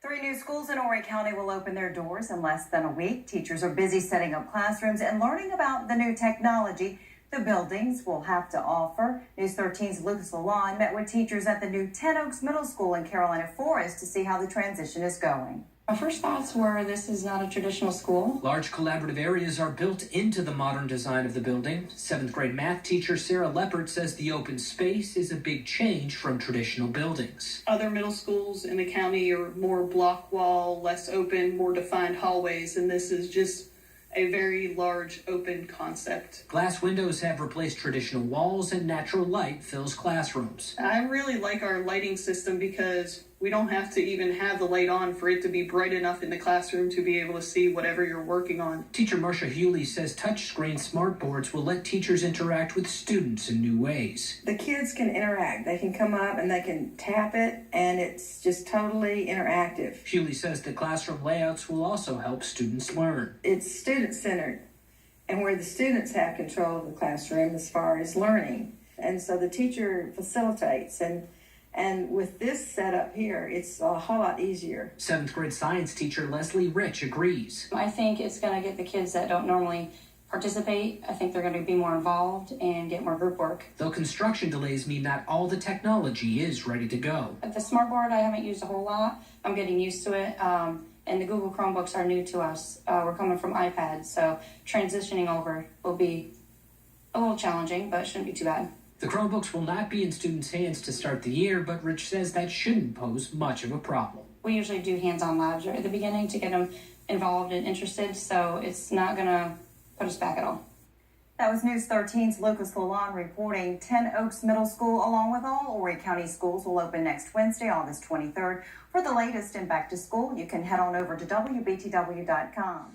3 new schools in Horry County will open their doors in less than a week. Teachers are busy setting up classrooms and learning about the new technology the buildings will have to offer. News 13's Lucas Lalonde met with teachers at the new Ten Oaks Middle School in Carolina Forest to see how the transition is going. My first thoughts were this is not a traditional school. Large collaborative areas are built into the modern design of the building. 7th grade math teacher Sarah Leppert says the open space is a big change from traditional buildings. Other middle schools in the county are more block wall, less open, more defined hallways, and this is just a very large open concept. Glass windows have replaced traditional walls and natural light fills classrooms. I really like our lighting system because we don't have to even have the light on for it to be bright enough in the classroom to be able to see whatever you're working on. Teacher Marcia Hewley says touchscreen smartboards will let teachers interact with students in new ways. The kids can interact. They can come up and they can tap it, and it's just totally interactive. Hewley says the classroom layouts will also help students learn. It's student-centered, and where the students have control of the classroom as far as learning. And so the teacher facilitates, and with this setup here, it's a whole lot easier. 7th grade science teacher Leslie Rich agrees. I think it's going to get the kids that don't normally participate. I think they're going to be more involved and get more group work. Though construction delays mean not all the technology is ready to go. The smartboard I haven't used a whole lot. I'm getting used to it. And the Google Chromebooks are new to us. We're coming from iPads, so transitioning over will be a little challenging, but it shouldn't be too bad. The Chromebooks will not be in students' hands to start the year, but Rich says that shouldn't pose much of a problem. We usually do hands-on labs right at the beginning to get them involved and interested, so it's not going to put us back at all. That was News 13's Lucas Lalonde reporting. Ten Oaks Middle School, along with all Horry County schools, will open next Wednesday, August 23rd. For the latest in back to school, you can head on over to WBTW.com.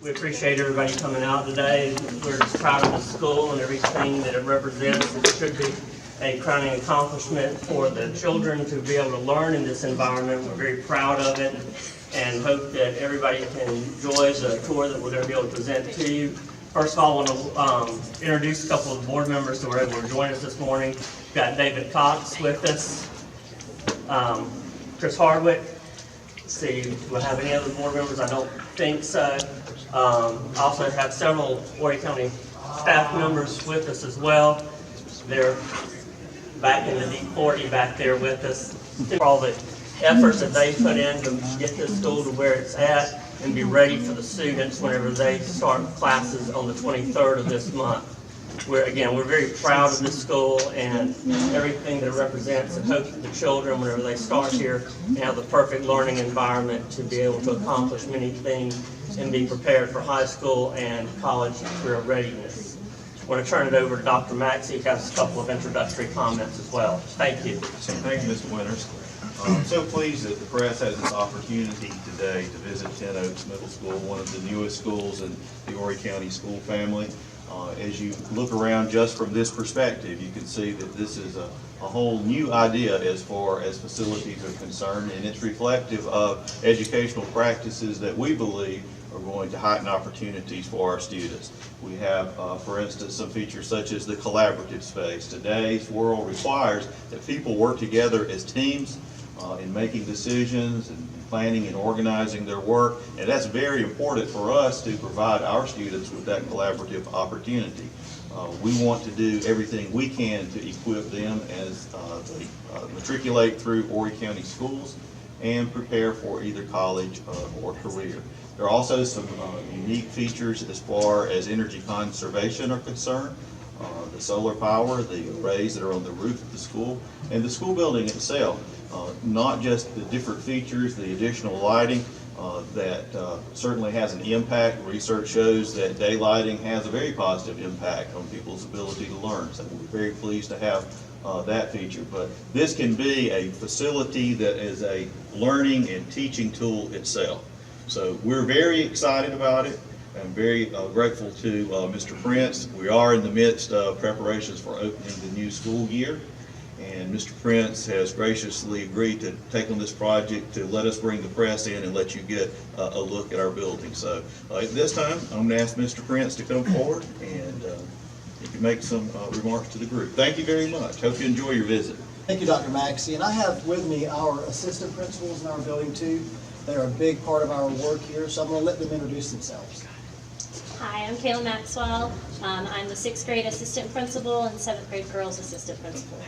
We appreciate everybody coming out today. We're just proud of the school and everything that it represents. It should be a crowning accomplishment for the children to be able to learn in this environment. We're very proud of it and hope that everybody can enjoy the tour that we're going to be able to present to you. First of all, I want to introduce a couple of board members who were able to join us this morning. We've got David Cox with us, Chris Hardwick. Let's see, do I have any other board members? I don't think so. Also have several Horry County staff members with us as well. They're back in the D40 back there with us. For all the efforts that they put in to get this school to where it's at and be ready for the students whenever they start classes on the 23rd of this month. We're very proud of this school and everything that it represents, and hope that the children, whenever they start here, have the perfect learning environment to be able to accomplish many things and be prepared for high school and college career readiness. I want to turn it over to Dr. Maxey, who has a couple of introductory comments as well. Thank you. Thank you, Mr. Winters. I'm so pleased that the press has this opportunity today to visit Ten Oaks Middle School, one of the newest schools in the Horry County school family. As you look around just from this perspective, you can see that this is a whole new idea as far as facilities are concerned, and it's reflective of educational practices that we believe are going to heighten opportunities for our students. We have, for instance, some features such as the collaborative space. Today's world requires that people work together as teams in making decisions and planning and organizing their work, and that's very important for us to provide our students with that collaborative opportunity. We want to do everything we can to equip them as they matriculate through Horry County schools and prepare for either college or career. There are also some unique features as far as energy conservation are concerned. The solar power, the arrays that are on the roof of the school, and the school building itself. Not just the different features, the additional lighting that certainly has an impact. Research shows that daylighting has a very positive impact on people's ability to learn. So we're very pleased to have that feature. But this can be a facility that is a learning and teaching tool itself. So we're very excited about it. I'm very grateful to Mr. Prince. We are in the midst of preparations for opening the new school year. And Mr. Prince has graciously agreed to take on this project to let us bring the press in and let you get a look at our building. So at this time, I'm going to ask Mr. Prince to come forward and he can make some remarks to the group. Thank you very much. Hope you enjoy your visit. Thank you, Dr. Maxey. And I have with me our assistant principals in our building too. They're a big part of our work here, so I'm going to let them introduce themselves. Hi, I'm Kayla Maxwell. I'm the 6th grade assistant principal and 7th grade girls assistant principal.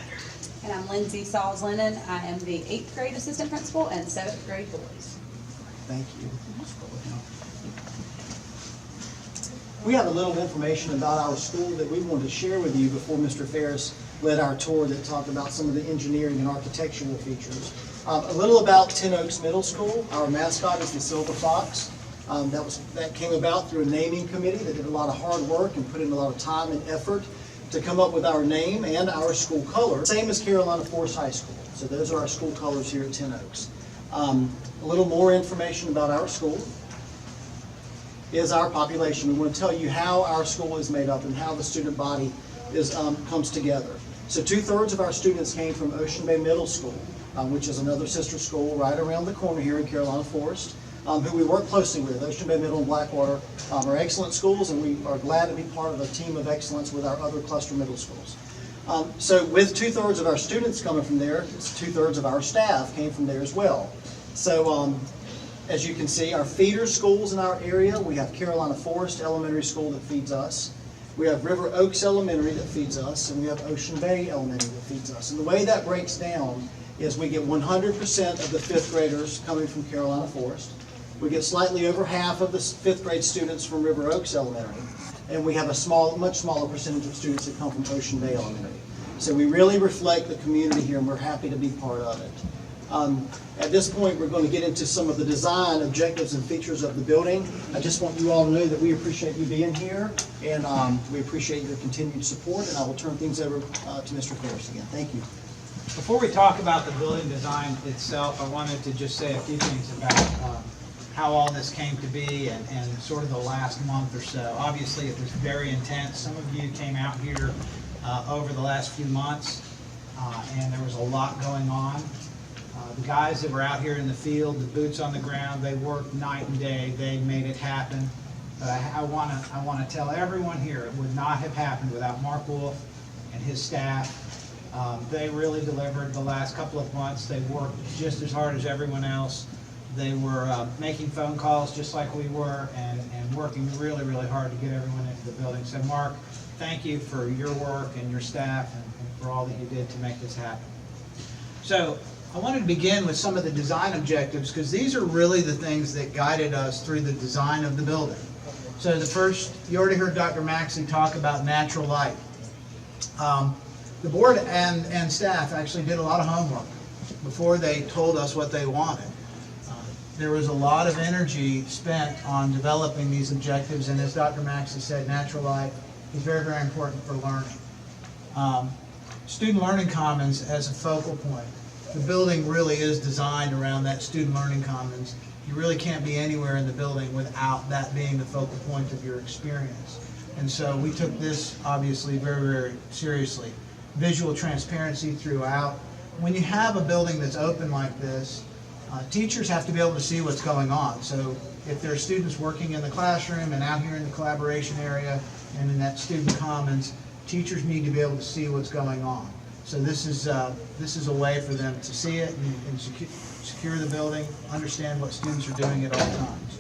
And I'm Lindsay Sauls-Lennon. I am the 8th grade assistant principal and 7th grade boys. Thank you. We have a little information about our school that we wanted to share with you before Mr. Ferris led our tour that talked about some of the engineering and architectural features. A little about Ten Oaks Middle School. Our mascot is the Silver Fox. That came about through a naming committee that did a lot of hard work and put in a lot of time and effort to come up with our name and our school color. Same as Carolina Forest High School. So those are our school colors here at Ten Oaks. A little more information about our school is our population. We want to tell you how our school is made up and how the student body comes together. So 2/3 of our students came from Ocean Bay Middle School, which is another sister school right around the corner here in Carolina Forest, who we work closely with. Ocean Bay Middle and Blackwater are excellent schools, and we are glad to be part of a team of excellence with our other cluster middle schools. So with 2/3 of our students coming from there, it's 2/3 of our staff came from there as well. So as you can see, our feeder schools in our area, we have Carolina Forest Elementary School that feeds us. We have River Oaks Elementary that feeds us, and we have Ocean Bay Elementary that feeds us. And the way that breaks down is we get 100% of the 5th graders coming from Carolina Forest. We get slightly over half of the 5th grade students from River Oaks Elementary, and we have a much smaller percentage of students that come from Ocean Bay Elementary. So we really reflect the community here, and we're happy to be part of it. At this point, we're going to get into some of the design objectives and features of the building. I just want you all to know that we appreciate you being here, and we appreciate your continued support, and I will turn things over to Mr. Ferris again. Thank you. Before we talk about the building design itself, I wanted to just say a few things about how all this came to be and sort of the last month or so. Obviously, it was very intense. Some of you came out here over the last few months, and there was a lot going on. The guys that were out here in the field, the boots on the ground, they worked night and day. They made it happen. But I want to tell everyone here, it would not have happened without Mark Wolf and his staff. They really delivered the last couple of months. They worked just as hard as everyone else. They were making phone calls just like we were and working really, really hard to get everyone into the building. So Mark, thank you for your work and your staff and for all that you did to make this happen. So I wanted to begin with some of the design objectives because these are really the things that guided us through the design of the building. So the first, you already heard Dr. Maxey talk about natural light. The board and staff actually did a lot of homework before they told us what they wanted. There was a lot of energy spent on developing these objectives, and as Dr. Maxey said, natural light is very, very important for learning. Student Learning Commons as a focal point. The building really is designed around that student learning commons. You really can't be anywhere in the building without that being the focal point of your experience. And so we took this obviously very, very seriously. Visual transparency throughout. When you have a building that's open like this, teachers have to be able to see what's going on. So if there are students working in the classroom and out here in the collaboration area and in that student commons, teachers need to be able to see what's going on. So this is a way for them to see it and secure the building, understand what students are doing at all times.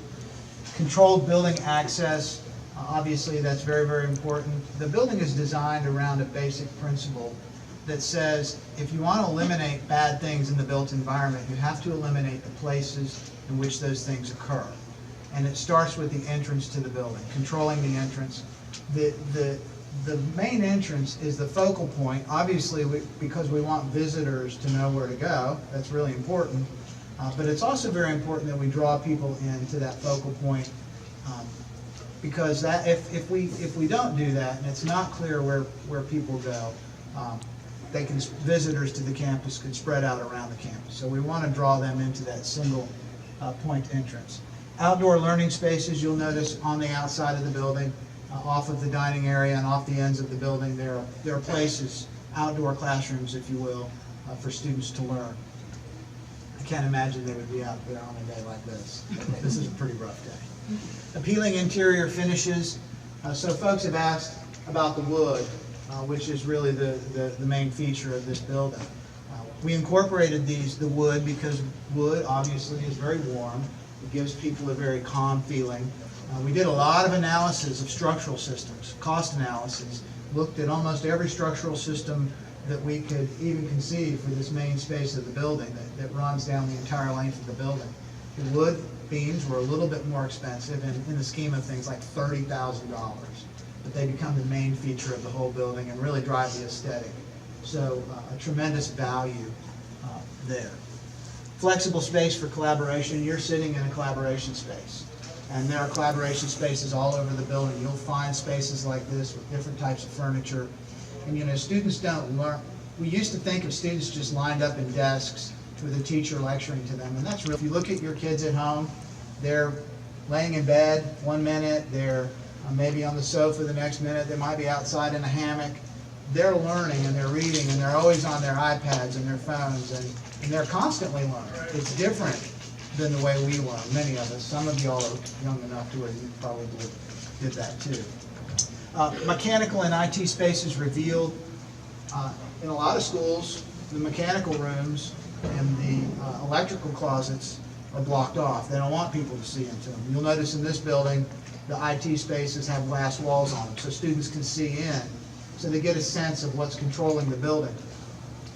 Controlled building access, obviously that's very, very important. The building is designed around a basic principle that says if you want to eliminate bad things in the built environment, you have to eliminate the places in which those things occur. And it starts with the entrance to the building, controlling the entrance. The main entrance is the focal point, obviously because we want visitors to know where to go. That's really important. But it's also very important that we draw people into that focal point because that if we don't do that and it's not clear where people go, visitors to the campus could spread out around the campus. So we want to draw them into that single point entrance. Outdoor learning spaces, you'll notice on the outside of the building, off of the dining area and off the ends of the building, there are places outdoor classrooms, if you will, for students to learn. I can't imagine they would be out there on a day like this. This is a pretty rough day. Appealing interior finishes. So folks have asked about the wood, which is really the main feature of this building. We incorporated the wood because wood obviously is very warm. It gives people a very calm feeling. We did a lot of analysis of structural systems, cost analysis, looked at almost every structural system that we could even conceive for this main space of the building that runs down the entire length of the building. The wood beams were a little bit more expensive, and in the scheme of things like $30,000, but they become the main feature of the whole building and really drive the aesthetic. So a tremendous value there. Flexible space for collaboration. You're sitting in a collaboration space, and there are collaboration spaces all over the building. You'll find spaces like this with different types of furniture. And you know, students don't learn. We used to think of students just lined up in desks with a teacher lecturing to them, and that's real. If you look at your kids at home, they're laying in bed one minute, they're maybe on the sofa the next minute, they might be outside in a hammock. They're learning and they're reading and they're always on their iPads and their phones, and they're constantly learning. It's different than the way we learn, many of us. Some of y'all are young enough to where you probably did that too. Mechanical and IT spaces revealed. In a lot of schools, the mechanical rooms and the electrical closets are blocked off. They don't want people to see into them. You'll notice in this building, the IT spaces have glass walls on them so students can see in, so they get a sense of what's controlling the building.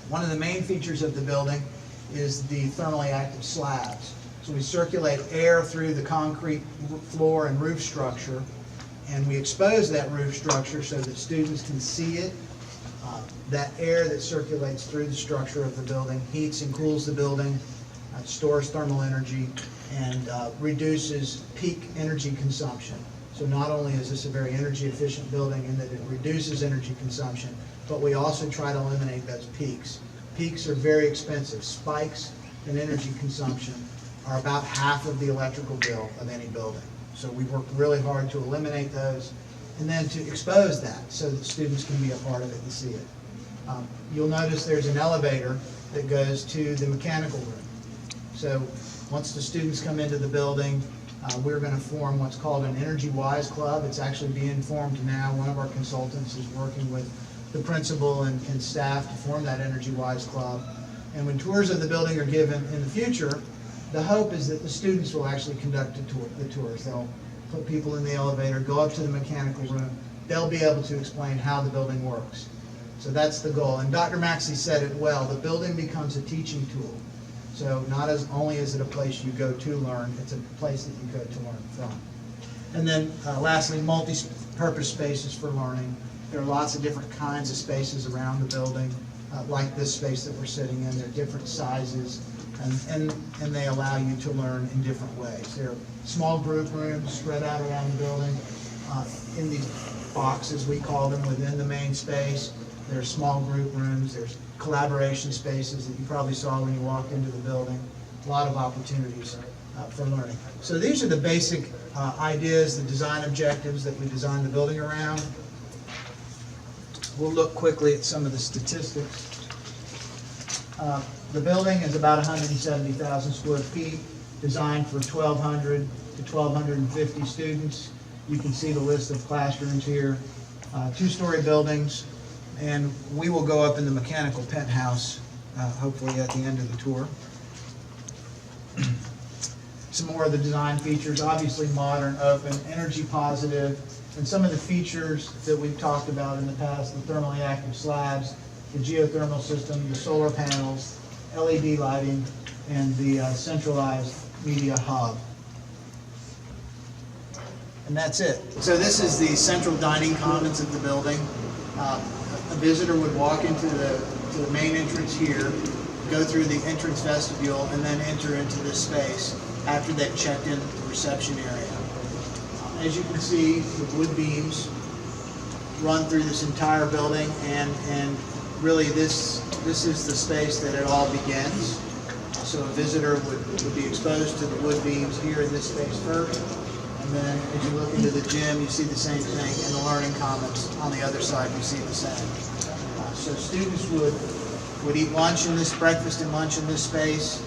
One of the main features of the building is the thermally active slabs. So we circulate air through the concrete floor and roof structure, and we expose that roof structure so that students can see it. That air that circulates through the structure of the building heats and cools the building, stores thermal energy, and reduces peak energy consumption. So not only is this a very energy efficient building in that it reduces energy consumption, but we also try to eliminate those peaks. Peaks are very expensive. Spikes in energy consumption are about half of the electrical bill of any building. So we work really hard to eliminate those and then to expose that so that students can be a part of it and see it. You'll notice there's an elevator that goes to the mechanical room. So once the students come into the building, we're going to form what's called an Energy Wise Club. It's actually being formed now. One of our consultants is working with the principal and staff to form that Energy Wise Club. And when tours of the building are given in the future, the hope is that the students will actually conduct the tours. They'll put people in the elevator, go up to the mechanical room. They'll be able to explain how the building works. So that's the goal. And Dr. Maxey said it well, the building becomes a teaching tool. So not only is it a place you go to learn, it's a place that you go to learn from. And then lastly, multi-purpose spaces for learning. There are lots of different kinds of spaces around the building, like this space that we're sitting in. They're different sizes, and they allow you to learn in different ways. There are small group rooms spread out around the building in these boxes, we call them, within the main space. There's small group rooms, there's collaboration spaces that you probably saw when you walked into the building. A lot of opportunities for learning. So these are the basic ideas, the design objectives that we designed the building around. We'll look quickly at some of the statistics. The building is about 170,000 square feet, designed for 1,200 to 1,250 students. You can see the list of classrooms here. Two-story buildings. And we will go up in the mechanical penthouse, hopefully at the end of the tour. Some more of the design features, obviously modern, open, energy positive, and some of the features that we've talked about in the past, the thermally active slabs, the geothermal system, the solar panels, LED lighting, and the centralized media hub. And that's it. So this is the central dining commons of the building. A visitor would walk into the main entrance here, go through the entrance vestibule, and then enter into this space after they've checked in at the reception area. As you can see, the wood beams run through this entire building, and really this is the space that it all begins. So a visitor would be exposed to the wood beams here in this space first. And then as you look into the gym, you see the same thing. In the learning commons on the other side, you see the same. So students would eat lunch in this, breakfast and lunch in this space.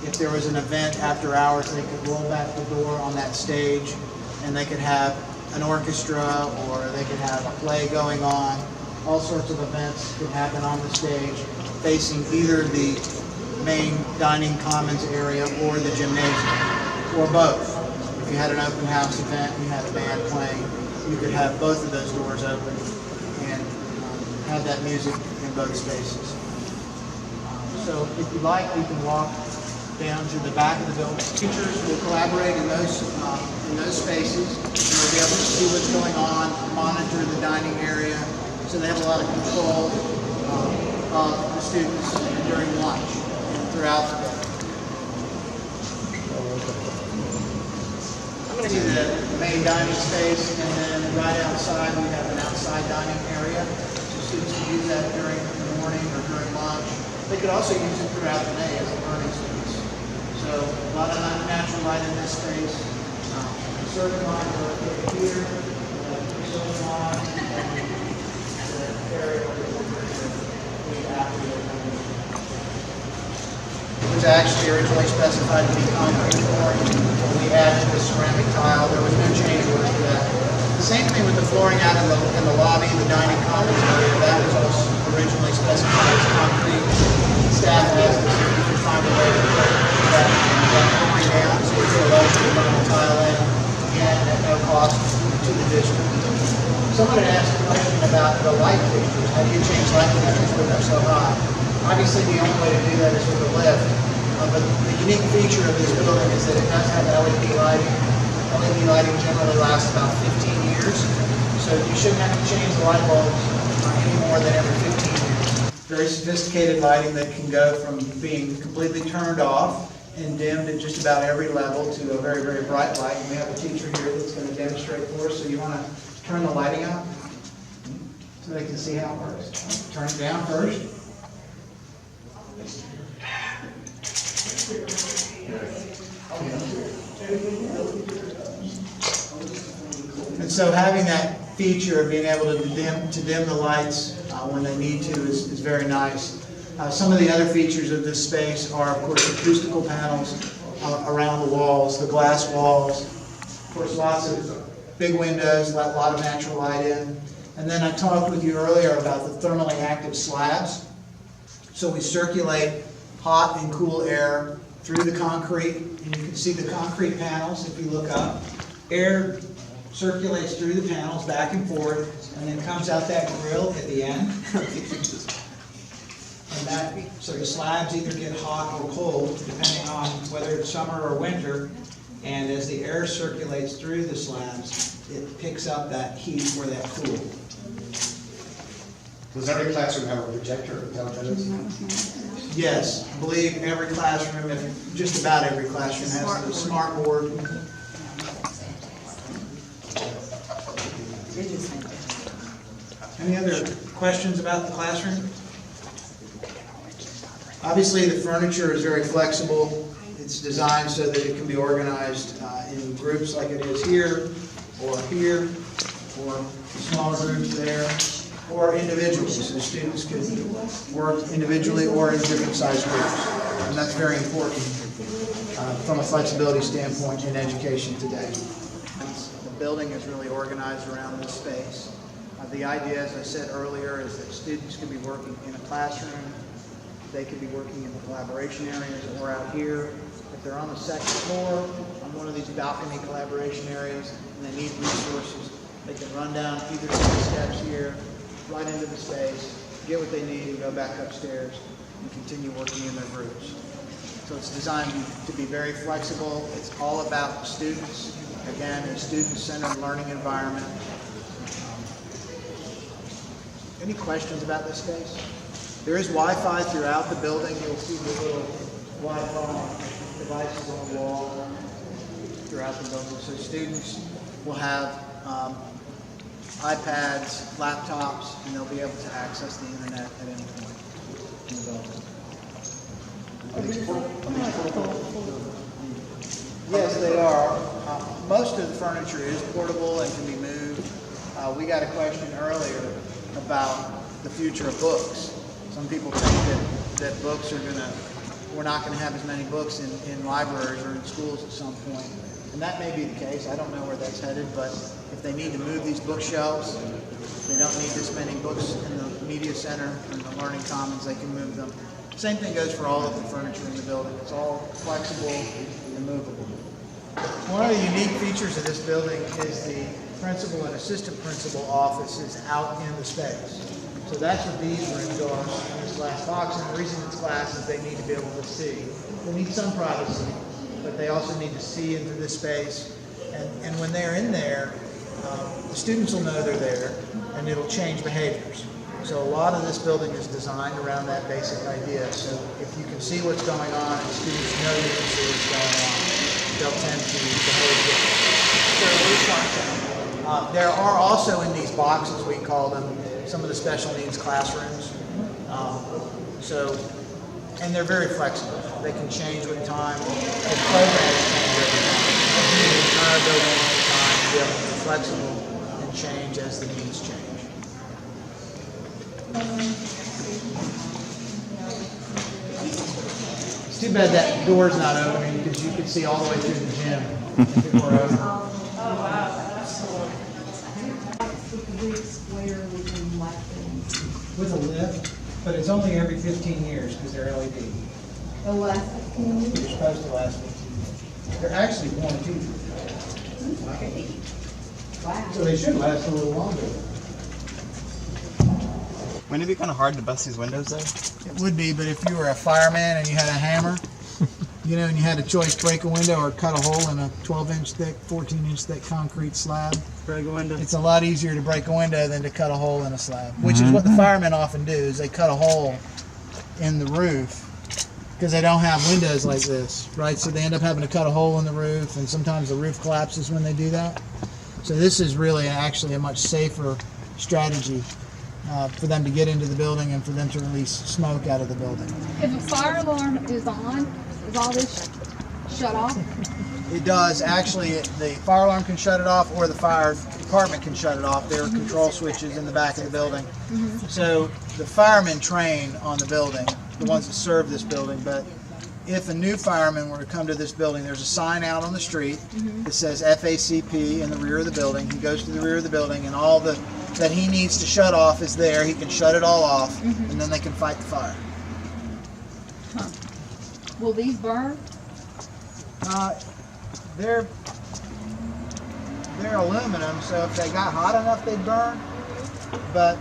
If there was an event after hours, they could roll back the door on that stage and they could have an orchestra or they could have a play going on. All sorts of events could happen on the stage facing either the main dining commons area or the gymnasium, or both. If you had an open house event and you had a band playing, you could have both of those doors open and have that music in both spaces. So if you like, you can walk down to the back of the building. Teachers will collaborate in those spaces, and they'll be able to see what's going on, monitor the dining area, so they have a lot of control of the students during lunch and throughout the day. I'm going to do the main dining space, and then right outside we have an outside dining area, so students can use that during the morning or during lunch. They could also use it throughout the day as a learning space. So a lot of natural light in this space. Serving line are located here. Serving line and the area it was actually originally specified to be concrete flooring. When we added the ceramic tile, there was no change order for that. The same thing with the flooring out in the lobby, the dining commons area. That was also originally specified as concrete. Staff asked us if we could find a way to put that flooring down, so we could electrical vinyl tile in, again, at no cost to the district. Someone had asked a question about the light fixtures. How do you change light fixtures when they're so high? Obviously, the only way to do that is with a lift. But the unique feature of this building is that it does have LED lighting. LED lighting generally lasts about 15 years, so you shouldn't have to change the light bulbs any more than every 15 years. Very sophisticated lighting that can go from being completely turned off and dimmed at just about every level to a very, very bright light. And we have a teacher here that's going to demonstrate for us. So you want to turn the lighting up so they can see how it works. Turn it down first. And so having that feature of being able to dim the lights when they need to is very nice. Some of the other features of this space are, of course, acoustical panels around the walls, the glass walls. Of course, lots of big windows, let a lot of natural light in. And then I talked with you earlier about the thermally active slabs. So we circulate hot and cool air through the concrete, and you can see the concrete panels if you look up. Air circulates through the panels back and forth, and then comes out that grill at the end. So the slabs either get hot or cold, depending on whether it's summer or winter, and as the air circulates through the slabs, it picks up that heat or that cool. Does every classroom have a projector? Yes, I believe every classroom, just about every classroom has a smart board. Any other questions about the classroom? Obviously, the furniture is very flexible. It's designed so that it can be organized in groups like it is here, or smaller groups there, or individually, so students could work individually or in different size groups. And that's very important from a flexibility standpoint in education today. The building is really organized around this space. The idea, as I said earlier, is that students can be working in a classroom, they could be working in the collaboration areas, or out here. If they're on the second floor, on one of these balcony collaboration areas, and they need resources, they can run down either of the steps here, right into the space, get what they need, and go back upstairs and continue working in their groups. So it's designed to be very flexible. It's all about the students. Again, a student-centered learning environment. Any questions about this space? There is Wi-Fi throughout the building. You'll see the little Wi-Fi devices on the wall throughout the building. So students will have iPads, laptops, and they'll be able to access the internet at any point in the building. Yes, they are. Most of the furniture is portable and can be moved. We got a question earlier about the future of books. Some people think that books are we're not gonna have as many books in libraries or in schools at some point. And that may be the case. I don't know where that's headed, but if they need to move these bookshelves, if they don't need this many books in the media center and the learning commons, they can move them. Same thing goes for all of the furniture in the building. It's all flexible and movable. One of the unique features of this building is the principal and assistant principal offices out in the space. So that's what these rooms are in this glass box, and the reason it's glass is they need to be able to see. They need some privacy, but they also need to see into this space. And when they're in there, the students will know they're there, and it'll change behaviors. So a lot of this building is designed around that basic idea. So if you can see what's going on and students know you can see what's going on, they'll tend to behave differently. There are also in these boxes, we call them, some of the special needs classrooms. And they're very flexible. They can change with time. The programs change every time. The entire building all the time to be able to be flexible and change as the needs change. It's too bad that door's not open because you could see all the way through the gym if it were open. With a lift, but it's only every 15 years because they're LED. The last 15 years? They're supposed to last 15 years. They're actually warranted. Wow. So they should last a little longer. Wouldn't it be kind of hard to bust these windows though? It would be, but if you were a fireman and you had a hammer, and you had a choice, break a window or cut a hole in a 12-inch thick, 14-inch thick concrete slab. Break a window. It's a lot easier to break a window than to cut a hole in a slab, which is what the firemen often do, is they cut a hole in the roof because they don't have windows like this, right? So they end up having to cut a hole in the roof, and sometimes the roof collapses when they do that. So this is really actually a much safer strategy for them to get into the building and for them to release smoke out of the building. If a fire alarm is on, is all this shut off? It does. Actually, the fire alarm can shut it off, or the fire department can shut it off. There are control switches in the back of the building. So the firemen train on the building, the ones that serve this building, but if a new fireman were to come to this building, there's a sign out on the street that says FACP in the rear of the building. He goes to the rear of the building, and all that he needs to shut off is there. He can shut it all off, and then they can fight the fire. Huh. Will these burn? They're aluminum, so if they got hot enough, they'd burn. But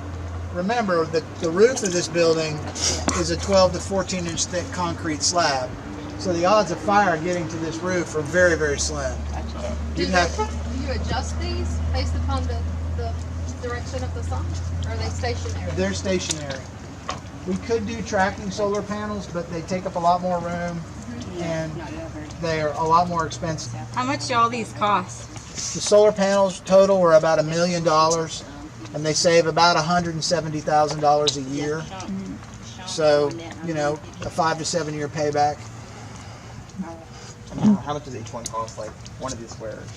remember, the roof of this building is a 12 to 14-inch thick concrete slab. So the odds of fire getting to this roof are very, very slim. Do you adjust these based upon the direction of the sun? Or are they stationary? They're stationary. We could do tracking solar panels, but they take up a lot more room, and they are a lot more expensive. How much do all these cost? The solar panels total are about $1 million, and they save about $170,000 a year. So, a 5 to 7 year payback. How much does each one cost, like one of these squares?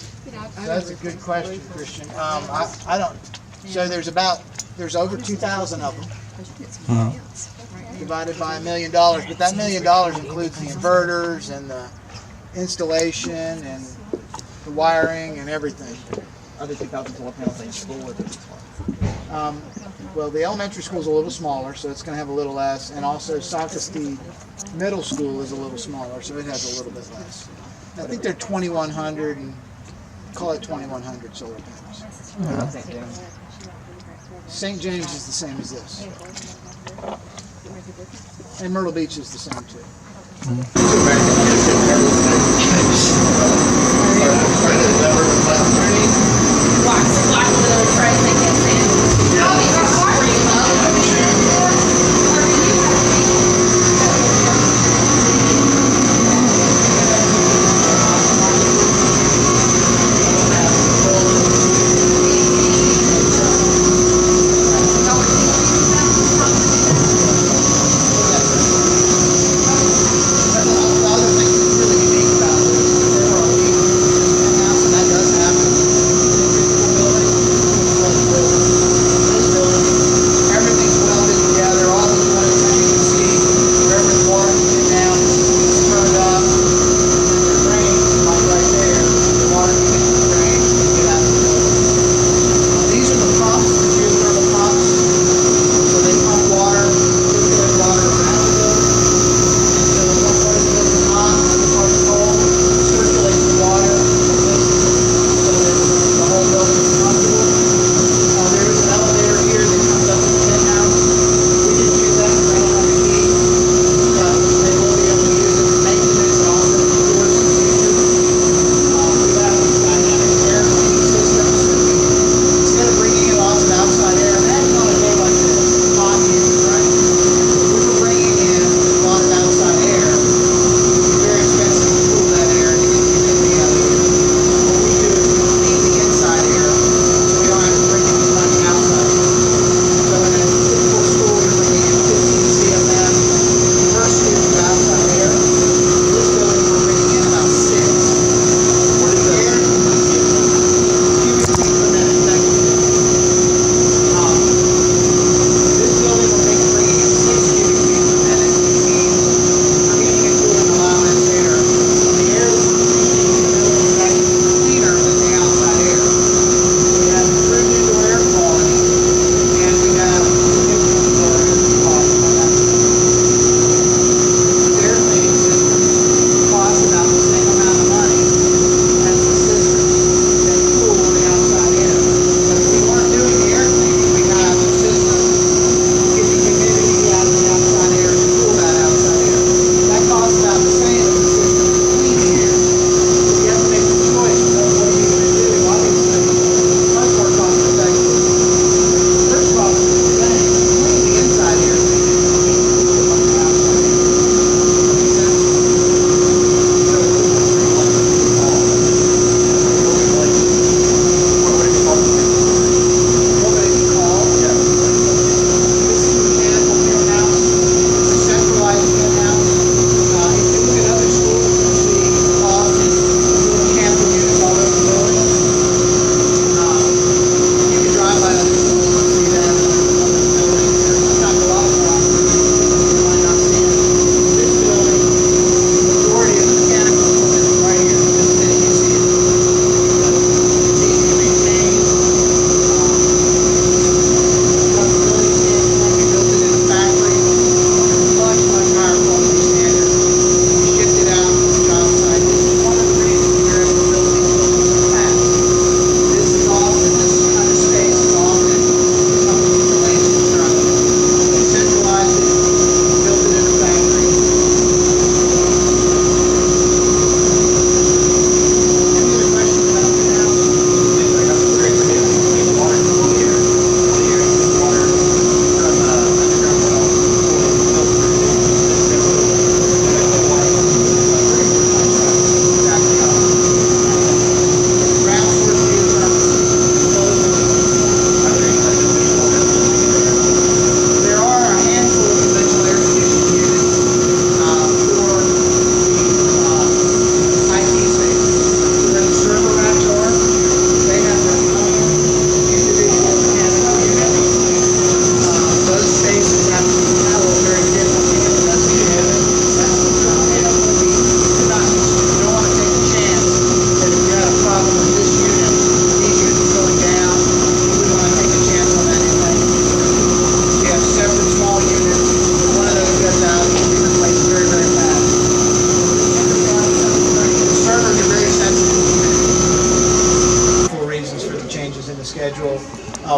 So that's a good question, Christian. I don't. So there's over 2,000 of them. Divided by $1 million, but that $1 million includes the inverters and the installation and the wiring and everything. Are there 2,000 solar panels in each school or this one? Well, the elementary school is a little smaller, so it's going to have a little less, and also Socastee Middle School is a little smaller, so it has a little bit less. I think they're 2,100, and call it 2,100 solar panels. St. James is the same as this. And Myrtle Beach is the same too.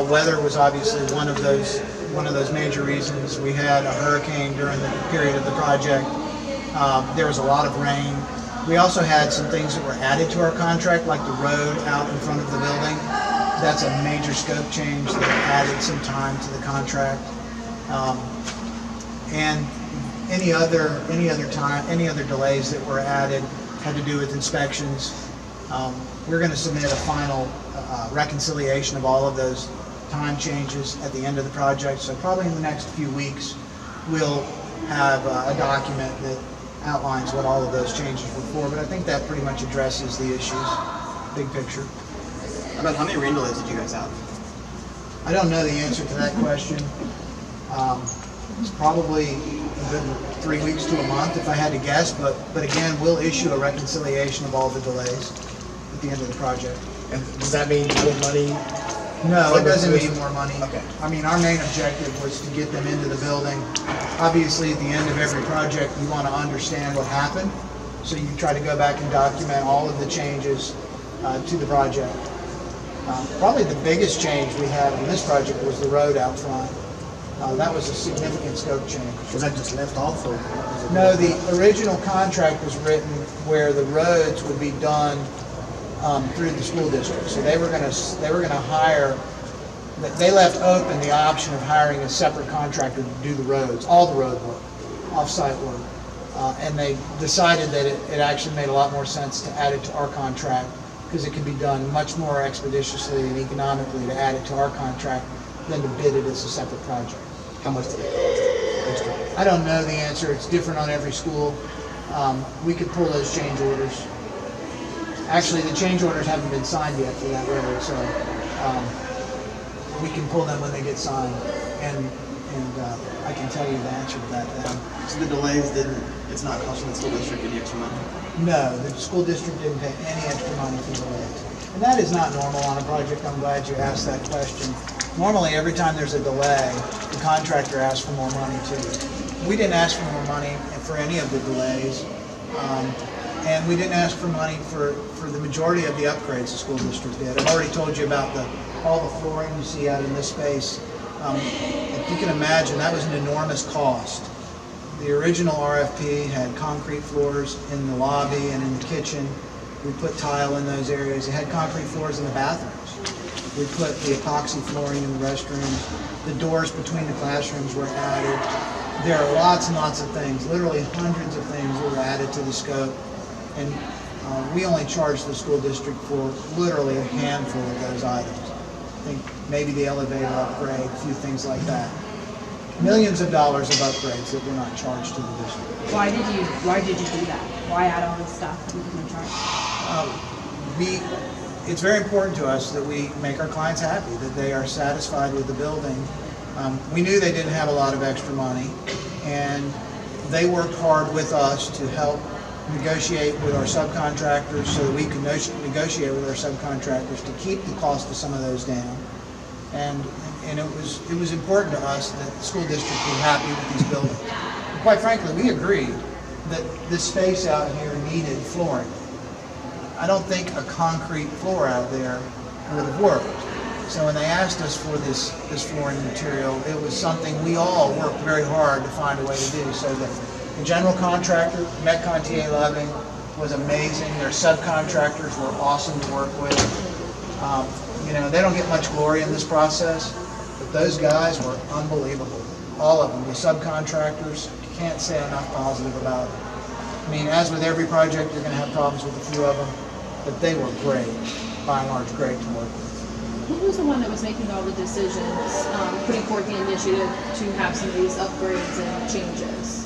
weather was obviously one of those major reasons. We had a hurricane during the period of the project. There was a lot of rain. We also had some things that were added to our contract, like the road out in front of the building. That's a major scope change that added some time to the contract. And any other delays that were added had to do with inspections. We're going to submit a final reconciliation of all of those time changes at the end of the project. So probably in the next few weeks, we'll have a document that outlines what all of those changes were for. But I think that pretty much addresses the issues, big picture. About how many rain delays did you guys have? I don't know the answer to that question. It's probably a good 3 weeks to a month if I had to guess, but again, we'll issue a reconciliation of all the delays at the end of the project. And does that mean more money? No, it doesn't mean more money. Okay. I mean, our main objective was to get them into the building. Obviously, at the end of every project, you want to understand what happened, so you try to go back and document all of the changes to the project. Probably the biggest change we had in this project was the road out front. That was a significant scope change. Was that just left off? Or no, the original contract was written where the roads would be done through the school district. So they were going to hire. They left open the option of hiring a separate contractor to do the roads, all the road work, off-site work, and they decided that it actually made a lot more sense to add it to our contract because it could be done much more expeditiously and economically to add it to our contract than to bid it as a separate project. How much did it cost extra? I don't know the answer. It's different on every school. We could pull those change orders. Actually, the change orders haven't been signed yet for that road, so we can pull them when they get signed, and I can tell you the answer to that then. So the delays it's not costing the school district any extra money? No, the school district didn't pay any extra money for delays. And that is not normal on a project. I'm glad you asked that question. Normally, every time there's a delay, the contractor asks for more money too. We didn't ask for more money for any of the delays, and we didn't ask for money for the majority of the upgrades the school district did. I've already told you about all the flooring you see out in this space. If you can imagine, that was an enormous cost. The original RFP had concrete floors in the lobby and in the kitchen. We put tile in those areas. It had concrete floors in the bathrooms. We put the epoxy flooring in the restrooms. The doors between the classrooms were added. There are lots and lots of things, literally hundreds of things that were added to the scope. And we only charged the school district for literally a handful of those items. I think maybe the elevator upgrade, a few things like that. Millions of dollars of upgrades that were not charged to the district. Why did you do that? Why add all this stuff that we didn't charge? It's very important to us that we make our clients happy, that they are satisfied with the building. We knew they didn't have a lot of extra money, and they worked hard with us to help negotiate with our subcontractors so that we could negotiate with our subcontractors to keep the cost of some of those down. And it was important to us that the school district be happy with these buildings. And quite frankly, we agreed that this space out here needed flooring. I don't think a concrete floor out there would have worked. So when they asked us for this flooring material, it was something we all worked very hard to find a way to do. So the general contractor, Metcon TA Loving, was amazing. Their subcontractors were awesome to work with. They don't get much glory in this process, but those guys were unbelievable. All of them. The subcontractors, you can't say enough positive about it. I mean, as with every project, you're going to have problems with a few of them, but they were great, by and large, great to work with. Who was the one that was making all the decisions, putting forth the initiative to have some of these upgrades and changes?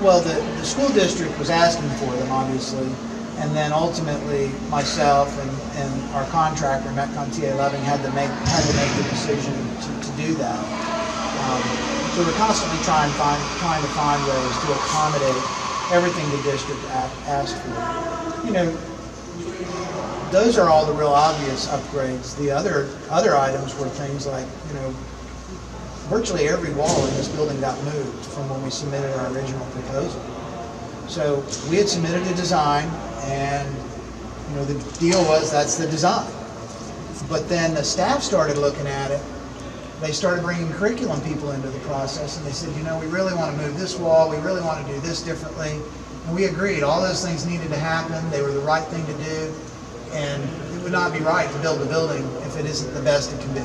Well, the school district was asking for them, obviously, and then ultimately myself and our contractor, Metcon TA Loving, had to make the decision to do that. So we're constantly trying to find ways to accommodate everything the district asked for. Those are all the real obvious upgrades. The other items were things like, virtually every wall in this building got moved from when we submitted our original proposal. So we had submitted a design, and the deal was that's the design. But then the staff started looking at it. They started bringing curriculum people into the process, and they said, you know, we really want to move this wall, we really want to do this differently. And we agreed, all those things needed to happen, they were the right thing to do, and it would not be right to build a building if it isn't the best it can be.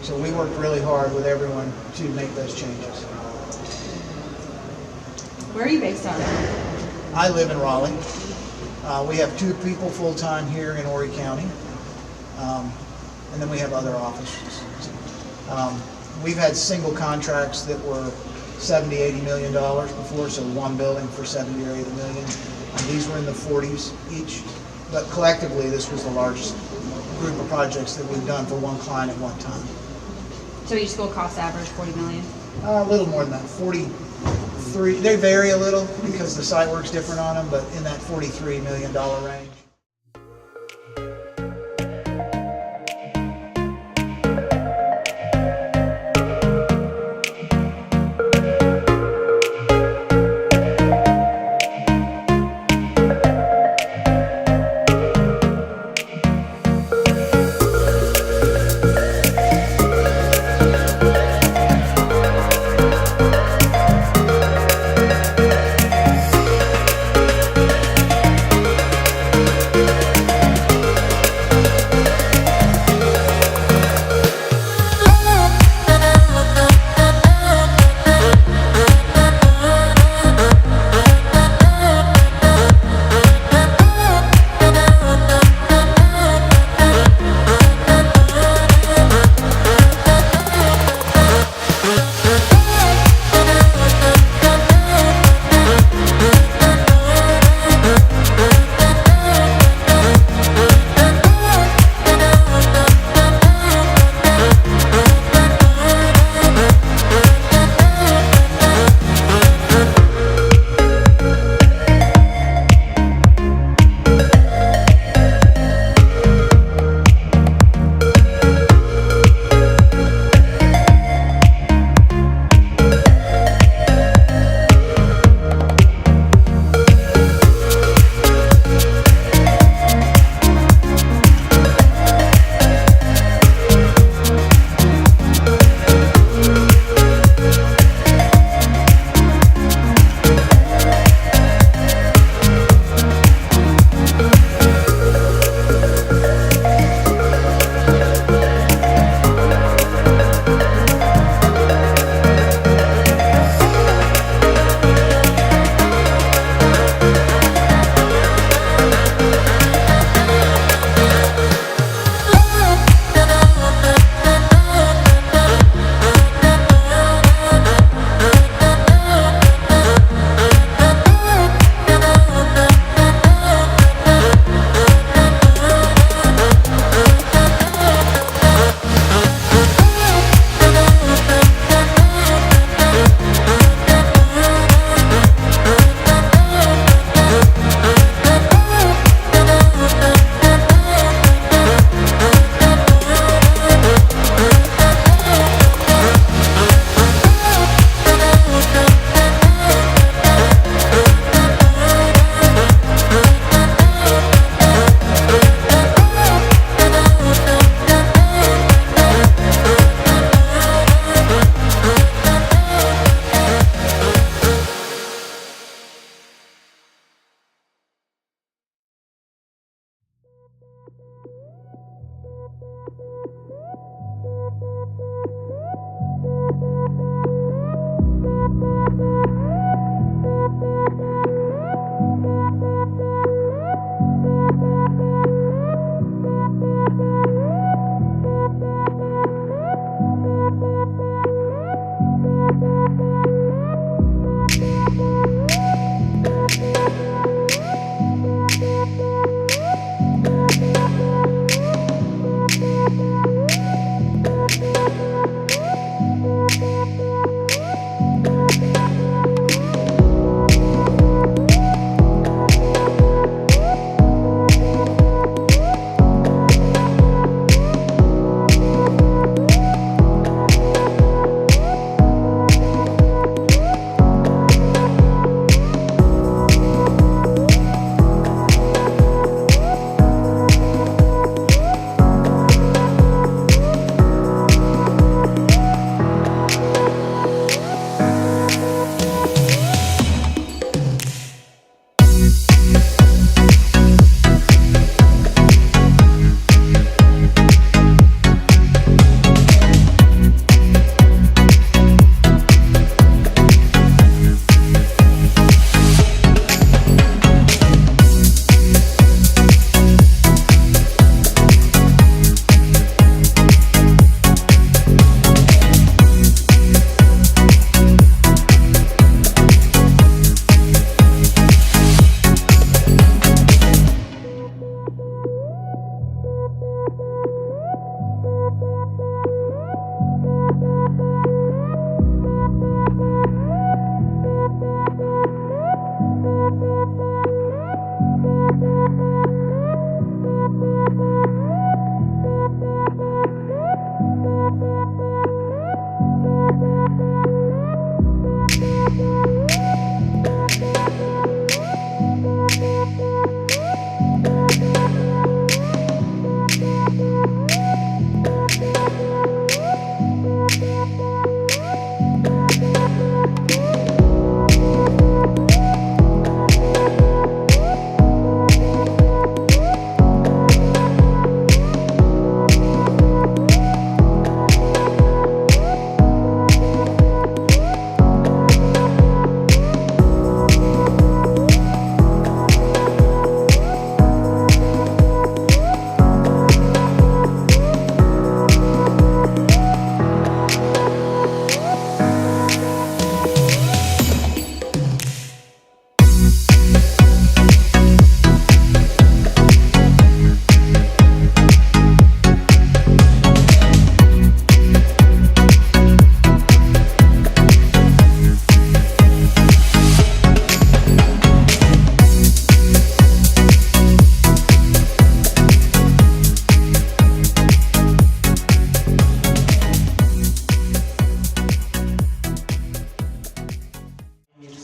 So we worked really hard with everyone to make those changes. Where are you based out of? I live in Raleigh. We have 2 people full-time here in Horry County, and then we have other offices. We've had single contracts that were $70, $80 million before, so one building for 70 or 80 million. These were in the 40s each, but collectively this was the largest group of projects that we've done for one client at one time. So each school cost average $40 million? A little more than that, 43. They vary a little because the site work's different on them, but in that $43 million range.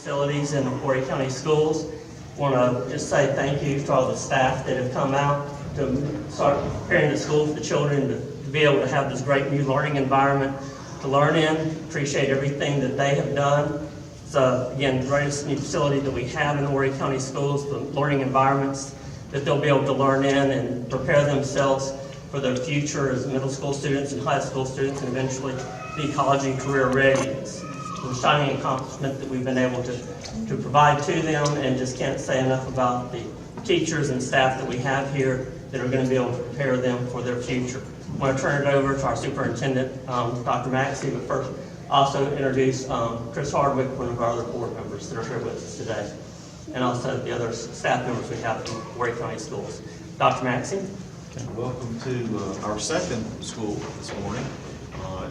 Facilities in Horry County Schools. Want to just say thank you to all the staff that have come out to start preparing the school for the children to be able to have this great new learning environment to learn in. Appreciate everything that they have done. So again, the greatest new facility that we have in Horry County Schools, the learning environments that they'll be able to learn in and prepare themselves for their future as middle school students and high school students, and eventually be college and career ready. It's a shining accomplishment that we've been able to provide to them, and just can't say enough about the teachers and staff that we have here that are going to be able to prepare them for their future. I want to turn it over to our superintendent, Dr. Maxey, but first also introduce Chris Hardwick, one of our other board members that are here with us today, and also the other staff members we have from Horry County Schools. Dr. Maxey. Welcome to our second school this morning.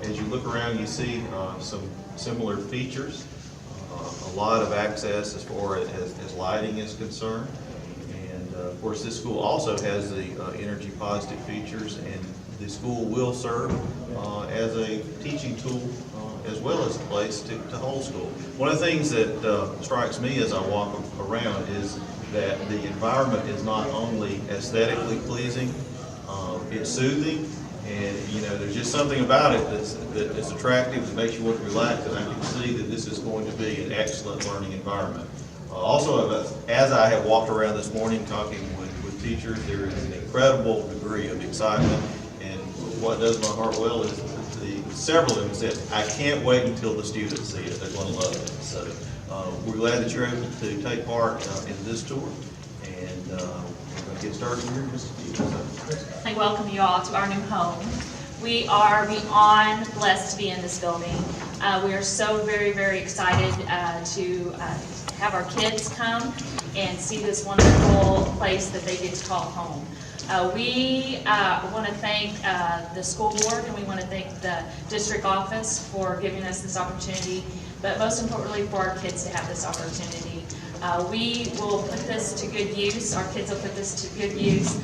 As you look around, you see some similar features, a lot of access as far as lighting is concerned. And of course, this school also has the energy positive features, and the school will serve as a teaching tool as well as a place to homeschool. One of the things that strikes me as I walk around is that the environment is not only aesthetically pleasing, it's soothing, and there's just something about it that's attractive, that makes you want to relax, and I can see that this is going to be an excellent learning environment. Also, as I have walked around this morning talking with teachers, there is an incredible degree of excitement, and what does my heart well is several of them said, I can't wait until the students see it. They're going to love it. So we're glad that you're able to take part in this tour, and we're going to get started here in just a few minutes. I welcome you all to our new home. We are beyond blessed to be in this building. We are so very, very excited to have our kids come and see this wonderful place that they get to call home. We want to thank the school board, and we want to thank the district office for giving us this opportunity, but most importantly for our kids to have this opportunity. We will put this to good use. Our kids will put this to good use.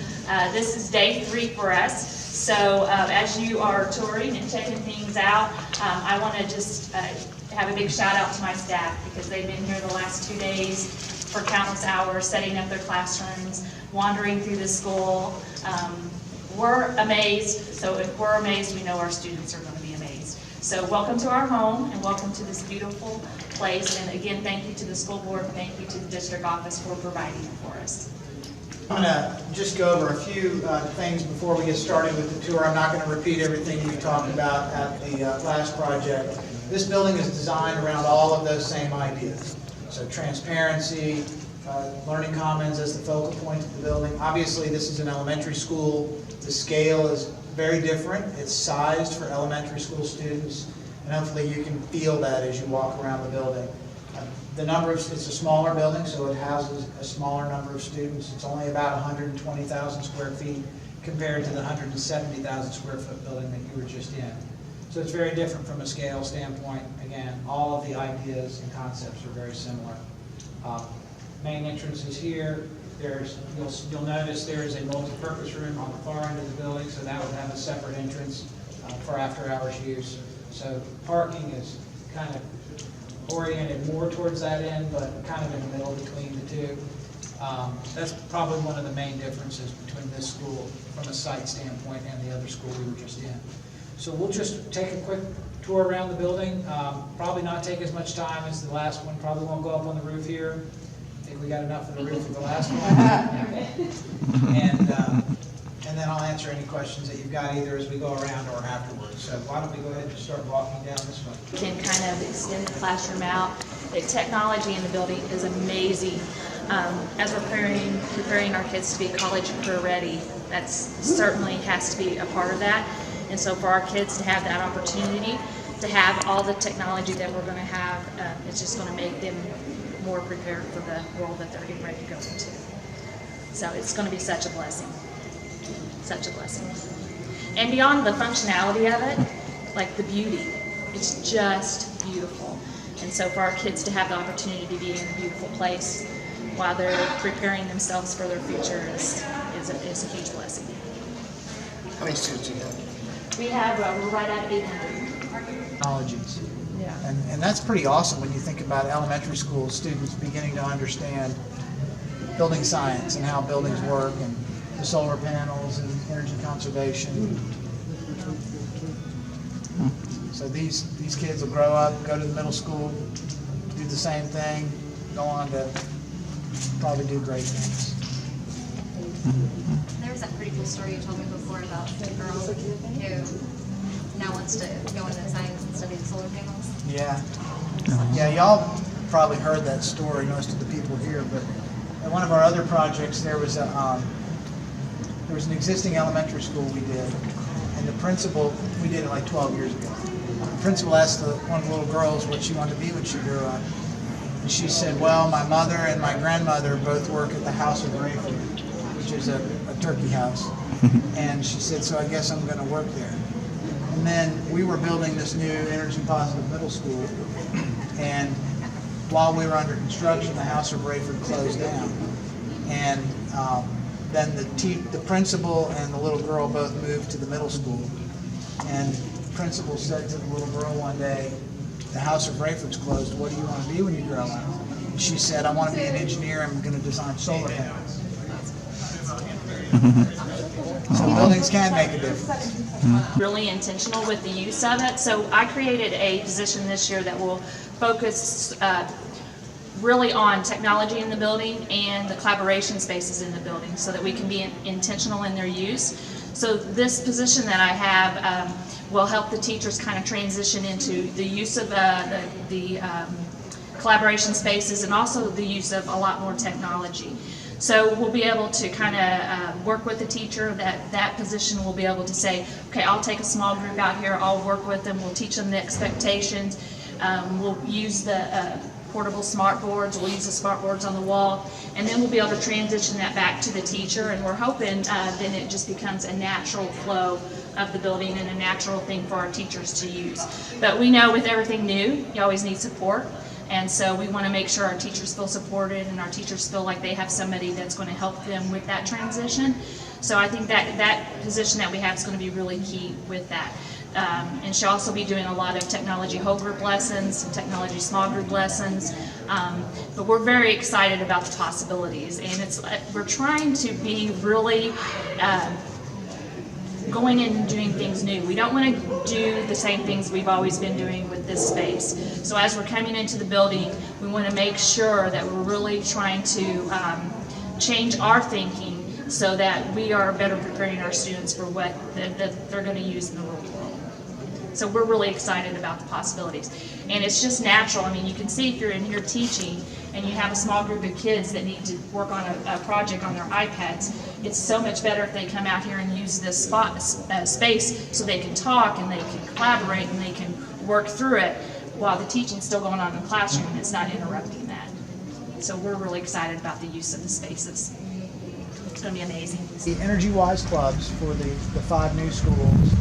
This is day 3 for us. So as you are touring and checking things out, I want to just have a big shout out to my staff, because they've been here the last 2 days for countless hours, setting up their classrooms, wandering through the school. We're amazed, so if we're amazed, we know our students are going to be amazed. So welcome to our home, and welcome to this beautiful place. And again, thank you to the school board, thank you to the district office for providing it for us. I'm going to just go over a few things before we get started with the tour. I'm not going to repeat everything we talked about at the last project. This building is designed around all of those same ideas. So transparency, learning commons as the focal point of the building. Obviously, this is an elementary school. The scale is very different. It's sized for elementary school students, and hopefully you can feel that as you walk around the building. It's a smaller building, so it houses a smaller number of students. It's only about 120,000 square feet compared to the 170,000 square foot building that you were just in. So it's very different from a scale standpoint. Again, all of the ideas and concepts are very similar. Main entrance is here. You'll notice there is a multi-purpose room on the far end of the building, so that would have a separate entrance for after-hours use. So parking is kind of oriented more towards that end, but kind of in the middle between the two. That's probably one of the main differences between this school from a site standpoint and the other school we were just in. So we'll just take a quick tour around the building. Probably not take as much time as the last one. Probably won't go up on the roof here. I think we got enough of the roof for the last one. And then I'll answer any questions that you've got either as we go around or afterwards. So why don't we go ahead and start walking down this way. We can kind of extend the classroom out. The technology in the building is amazing. As we're preparing our kids to be college and career ready, that certainly has to be a part of that. And so for our kids to have that opportunity to have all the technology that we're going to have, it's just going to make them more prepared for the world that they're getting ready to go into. So it's going to be such a blessing. Such a blessing. And beyond the functionality of it, like the beauty, it's just beautiful. And so for our kids to have the opportunity to be in a beautiful place while they're preparing themselves for their future is a huge blessing. How many students do you have? We have, we're right at 800. Technologies. Yeah. And that's pretty awesome when you think about elementary school students beginning to understand building science and how buildings work and the solar panels and energy conservation. So these kids will grow up, go to the middle school, do the same thing, go on to probably do great things. There was that pretty cool story you told me before about the girl who now wants to go into science and study the solar panels. Yeah. Yeah, y'all probably heard that story, most of the people here, but at one of our other projects there was an existing elementary school we did, and the principal, we did it like 12 years ago. The principal asked one of the little girls what she wanted to be when she grew up. And she said, well, my mother and my grandmother both work at the House of Rayford, which is a turkey house. And she said, so I guess I'm going to work there. And then we were building this new energy positive middle school. And while we were under construction, the House of Rayford closed down. And then the principal and the little girl both moved to the middle school. And the principal said to the little girl one day, the House of Rayford's closed, what do you want to be when you grow up? And she said, I want to be an engineer, I'm going to design solar panels. So buildings can make a difference. Really intentional with the use of it. So I created a position this year that will focus really on technology in the building and the collaboration spaces in the building so that we can be intentional in their use. So this position that I have will help the teachers kind of transition into the use of the collaboration spaces and also the use of a lot more technology. So we'll be able to kind of work with the teacher. That position will be able to say, okay, I'll take a small group out here, I'll work with them, we'll teach them the expectations, we'll use the portable smart boards, we'll use the smart boards on the wall, and then we'll be able to transition that back to the teacher, and we're hoping then it just becomes a natural flow of the building and a natural thing for our teachers to use. But we know with everything new, you always need support. And so we want to make sure our teachers feel supported and our teachers feel like they have somebody that's going to help them with that transition. So I think that position that we have is going to be really key with that. And she'll also be doing a lot of technology whole group lessons, technology small group lessons. But we're very excited about the possibilities. And we're trying to be really going in and doing things new. We don't want to do the same things we've always been doing with this space. So as we're coming into the building, we want to make sure that we're really trying to change our thinking so that we are better preparing our students for what that they're going to use in the real world. So we're really excited about the possibilities. And it's just natural. I mean, you can see if you're in here teaching and you have a small group of kids that need to work on a project on their iPads, it's so much better if they come out here and use this space so they can talk and they can collaborate and they can work through it while the teaching's still going on in the classroom and it's not interrupting that. So we're really excited about the use of the spaces. It's going to be amazing. The Energy-Wise clubs for the 5 new schools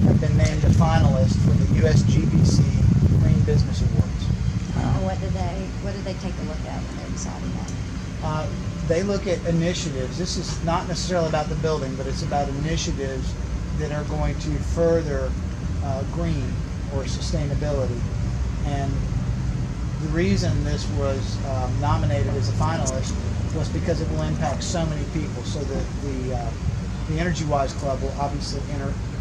have been named a finalist for the USGBC Green Business Awards. What did they take a look at when they decided that? They look at initiatives. This is not necessarily about the building, but it's about initiatives that are going to further green or sustainability. And the reason this was nominated as a finalist was because it will impact so many people. So the Energy-Wise Club will obviously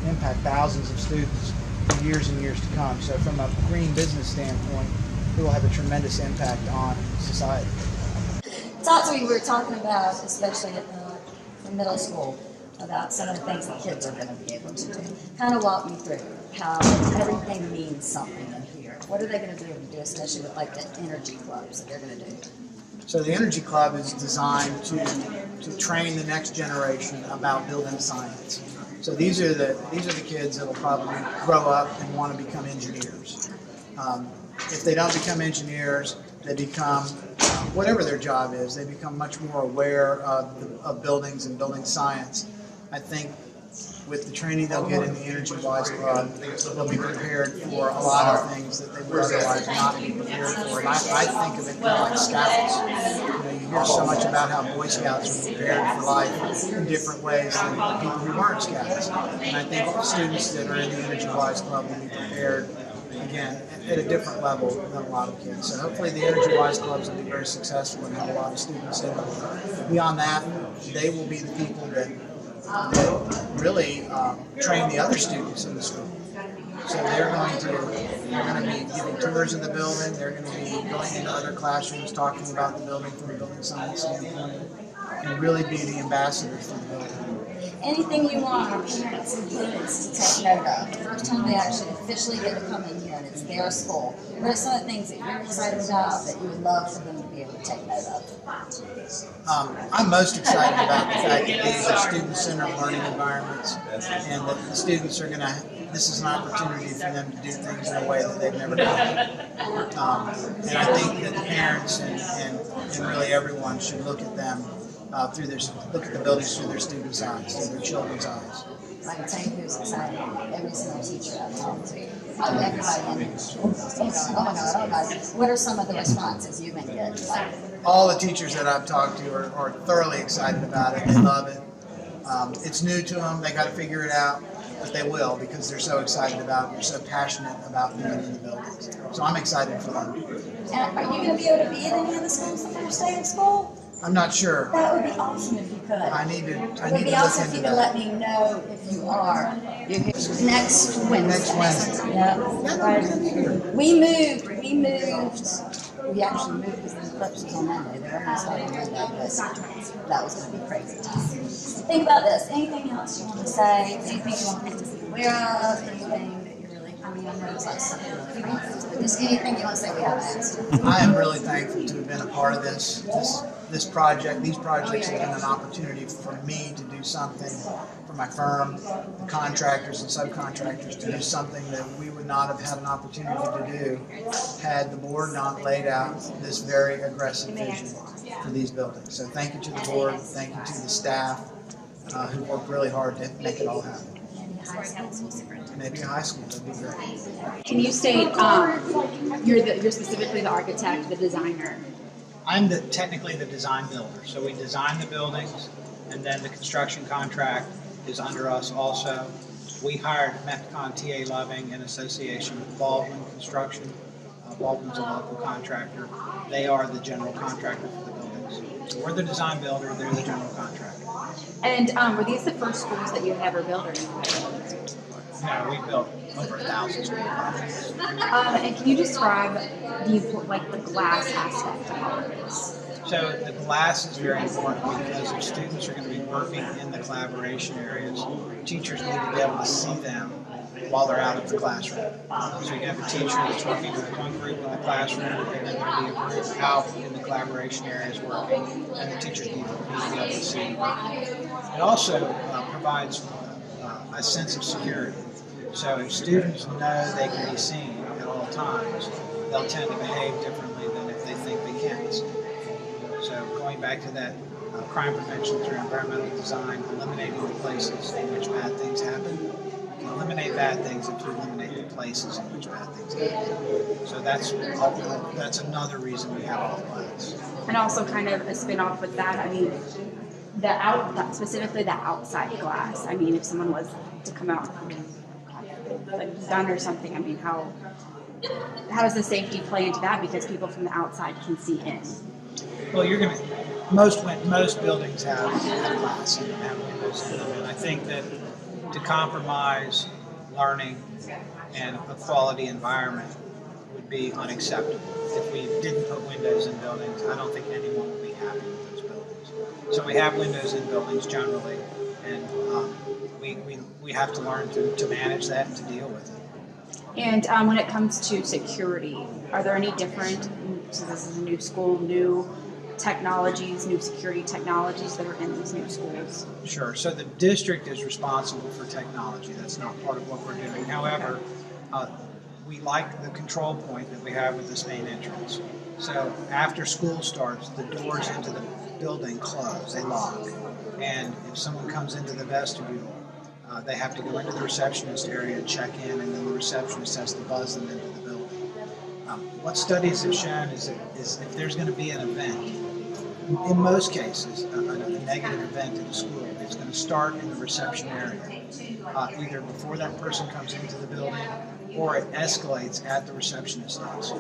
impact thousands of students for years and years to come. So from a green business standpoint, it will have a tremendous impact on society. We were talking about, especially at the middle school, about some of the things the kids are going to be able to do. Kind of walk me through how everything means something in here. What are they going to be able to do, especially with like the energy clubs that they're going to do? So the Energy Club is designed to train the next generation about building science. So these are the kids that will probably grow up and want to become engineers. If they don't become engineers, They become, whatever their job is, they become much more aware of buildings and building science. I think with the training they'll get in the Energy Wise Club, they'll be prepared for a lot of things that they would otherwise not be prepared for. And I think of it kind of like scouts. You hear so much about how Boy Scouts are prepared for life in different ways than people who weren't scouts. And I think students that are in the Energy Wise Club will be prepared, again, at a different level than a lot of kids. So hopefully the Energy Wise Clubs will be very successful and have a lot of students in them. Beyond that, they will be the people that really train the other students in the school. So they're going to be giving tours of the building. They're going to be going into other classrooms, talking about the building from a building science standpoint, and really be the ambassadors for the building. Anything you want our parents and kids to take note of. The first time they actually officially get to come in here and it's their school. What are some of the things that you're excited about that you would love for them to be able to take note of? I'm most excited about the fact that these are student-centered learning environments, and that the students are going to, this is an opportunity for them to do things in a way that they've never done. And I think that the parents and really everyone should look at them look at the buildings through their students' eyes, through their children's eyes. I can tell you who's excited. Every single teacher I've talked to. Everybody in the school is going, oh my God, oh my God. What are some of the responses you've been getting? All the teachers that I've talked to are thoroughly excited about it. They love it. It's new to them. They got to figure it out, but they will because they're so excited about it. They're so passionate about being in the buildings. So I'm excited for them. And are you going to be able to be in any of the schools the first day of school? I'm not sure. That would be awesome if you could. I need to It would look be awesome if into you could that. let me know if you are. Next Wednesday. Next Wednesday. Yeah. We actually moved because the eclipse was on Monday. They were going to start on Monday, but that was going to be crazy. Think about this. Anything else you want to say? Anything you want people to be aware of? Anything that you're really, I know it's like something really crazy, but just anything you want to say we haven't asked. I am really thankful to have been a part of this project. These projects have been an opportunity for me to do something for my firm, the contractors and subcontractors, to do something that we would not have had an opportunity to do had the board not laid out this very aggressive vision for these buildings. So thank you to the board, thank you to the staff who worked really hard to make it all happen. Maybe a high school, that'd be great. Can you state you're specifically the architect, the designer? I'm technically the design builder. So we design the buildings, and then the construction contract is under us also. We hired Metcon TA Loving in association with Baldwin Construction. Baldwin's a local contractor. They are the general contractor for the buildings. So we're the design builder, they're the general contractor. And were these the first schools that you had ever built, or you had built schools? No, we built over 1,000 school projects. And can you describe the glass aspect of all of this? So the glass is very important because if students are going to be working in the collaboration areas, teachers need to be able to see them while they're out of the classroom. So you have a teacher that's working with one group in the classroom, and then there'll be a group out in the collaboration areas working, and the teachers need to be able to see them. It also provides a sense of security. So if students know they can be seen at all times, they'll tend to behave differently than if they think they can't be seen. So going back to that crime prevention through environmental design, eliminating the places in which bad things happen, you can eliminate bad things if you eliminate the places in which bad things happen. So that's another reason we have all the glass. And also kind of a spin-off with that, I mean, specifically the outside glass. I mean, if someone was to come out like a gun or something, I mean, how does the safety play into that? Because people from the outside can see in. Well, you're going to, most buildings have glass and have windows in them, and I think that to compromise learning and a quality environment would be unacceptable. If we didn't put windows in buildings, I don't think anyone would be happy with those buildings. So we have windows in buildings generally, and we have to learn to manage that and to deal with it. And when it comes to security, are there any different, so this is a new school, new technologies, new security technologies that are in these new schools? Sure. So the district is responsible for technology. That's not part of what we're doing. However, we like the control point that we have with this main entrance. So after school starts, the doors into the building close, they lock. And if someone comes into the vestibule, they have to go into the receptionist area and check in, and then the receptionist has to buzz them into the building. What studies have shown is if there's going to be an event, in most cases, a negative event in the school, it's going to start in the reception area, either before that person comes into the building or it escalates at the receptionist desk.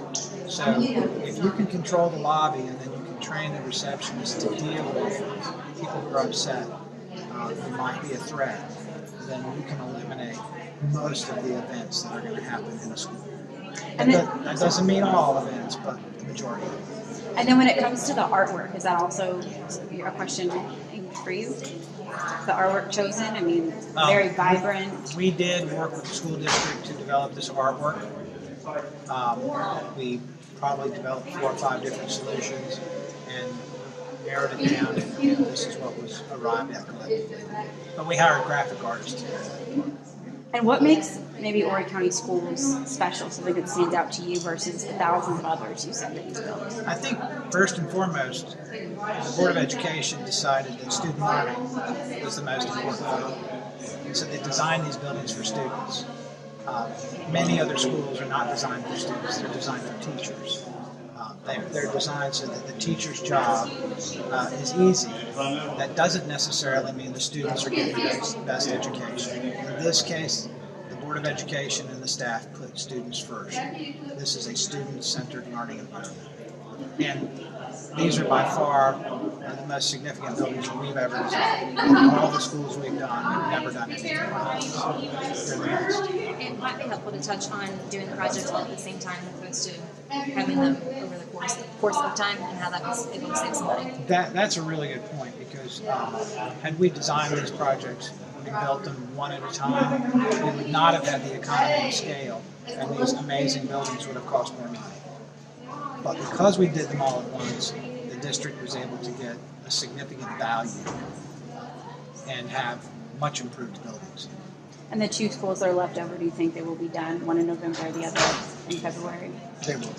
So if you can control the lobby and then you can train the receptionist to deal with people who are upset, who might be a threat, then you can eliminate most of the events that are going to happen in a school. And that doesn't mean all events, but the majority. And then when it comes to the artwork, is that also a question for you? The artwork chosen, I mean, very vibrant. We did work with the school district to develop this artwork. We probably developed 4 or 5 different solutions and narrowed it down, and this is what was arrived at collectively. But we hired graphic artists to do that. And what makes maybe Horry County Schools special, something that stands out to you versus the thousands of others you send in these buildings? I think first and foremost, the Board of Education decided that student learning was the most important thing. And so they designed these buildings for students. Many other schools are not designed for students, they're designed for teachers. They're designed so that the teacher's job is easy. That doesn't necessarily mean the students are getting the best education. In this case, the Board of Education and the staff put students first. This is a student-centered learning environment. And these are by far the most significant buildings that we've ever designed. All the schools we've done, we've never done anything like this. They're the best. It might be helpful to touch on doing the projects all at the same time as opposed to having them over the course of time and how that was able to save some money. That's a really good point, because had we designed these projects and built them one at a time, we would not have had the economy of scale, and these amazing buildings would have cost more money. But because we did them all at once, the district was able to get a significant value and have much improved buildings. And the 2 schools that are left over, do you think they will be done, one in November, the other in February? They will.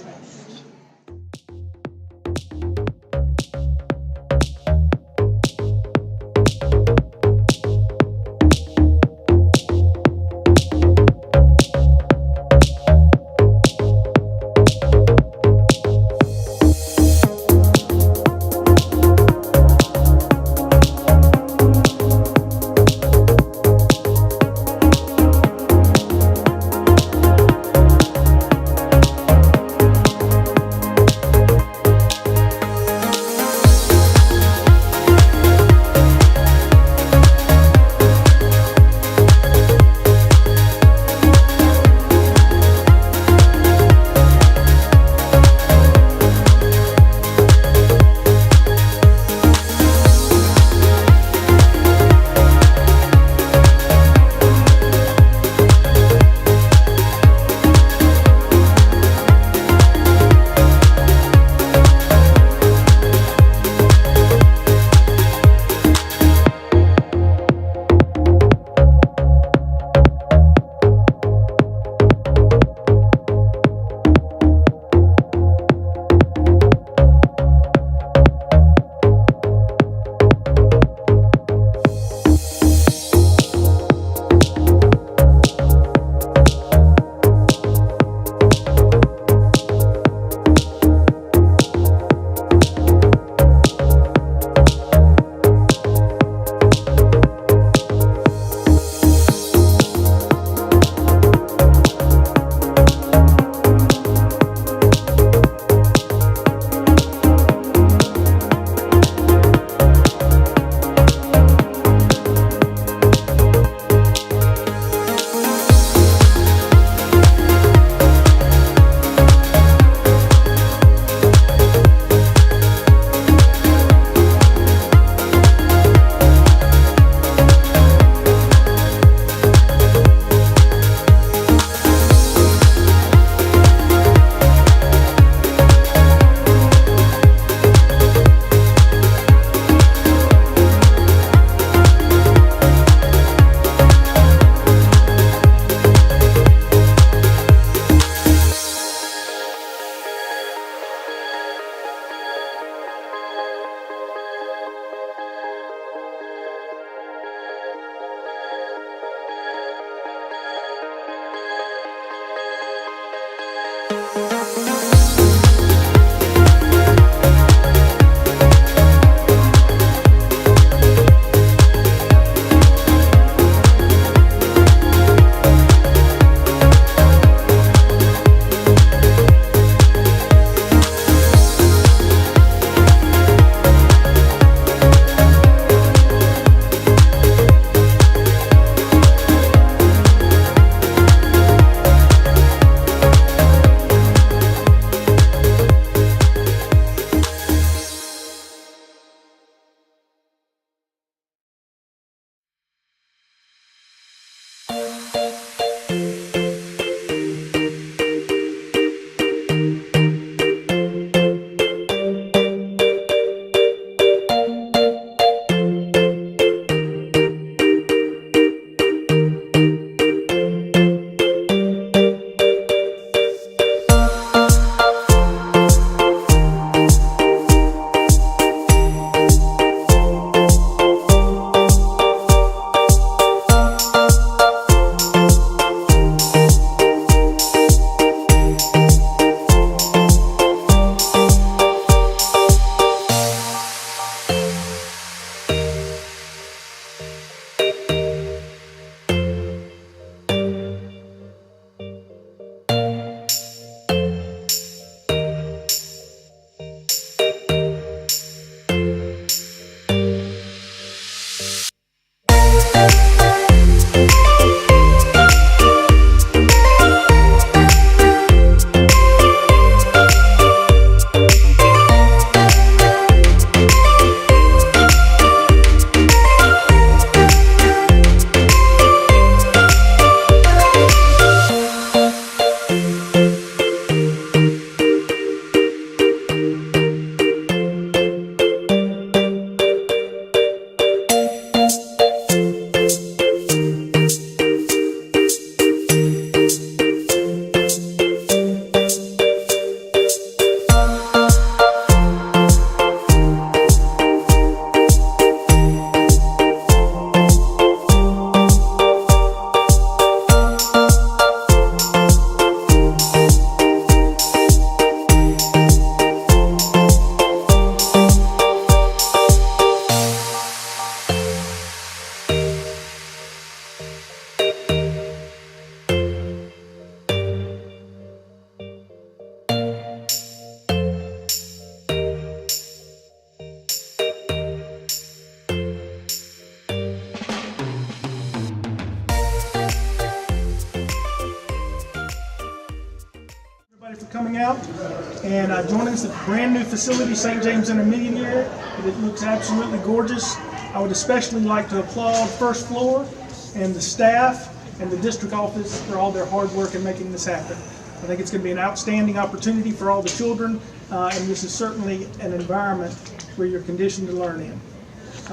And joining us at the brand new facility, St. James Intermediate. It looks absolutely gorgeous. I would especially like to applaud First Floor and the staff and the district office for all their hard work in making this happen. I think it's going to be an outstanding opportunity for all the children, and this is certainly an environment where you're conditioned to learn in.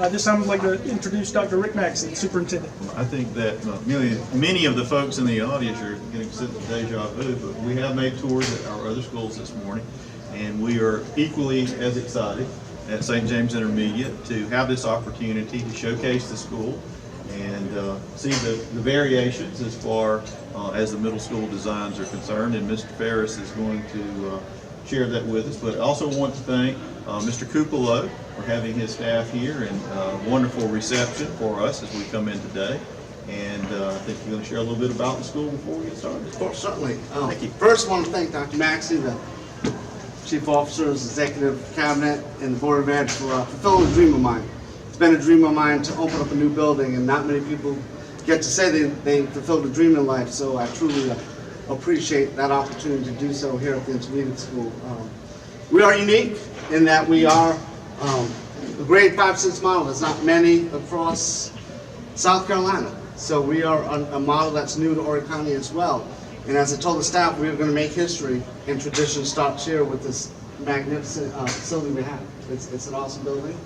This time I'd like to introduce Dr. Rick Maxey, Superintendent. I think that many of the folks in the audience are getting to sit deja vu, but we have made tours at our other schools this morning, and we are equally as excited at St. James Intermediate to have this opportunity to showcase the school and see the variations as far as the middle school designs are concerned, and Mr. Ferris is going to share that with us. But I also want to thank Mr. Kupalo for having his staff here, and wonderful reception for us as we come in today. And I think you're going to share a little bit about the school before we get started. Of course, certainly. Thank you. First, I want to thank Dr. Maxey, the Chief Officers, Executive Cabinet, and the Board of Ed for fulfilling a dream of mine. It's been a dream of mine to open up a new building, and not many people get to say they fulfilled a dream in life, so I truly appreciate that opportunity to do so here at the Intermediate School. We are unique in that we are a grade 5-6 model. There's not many across South Carolina, so we are a model that's new to Horry County as well. And as I told the staff, we are going to make history, and tradition starts here with this magnificent facility we have. It's an awesome building.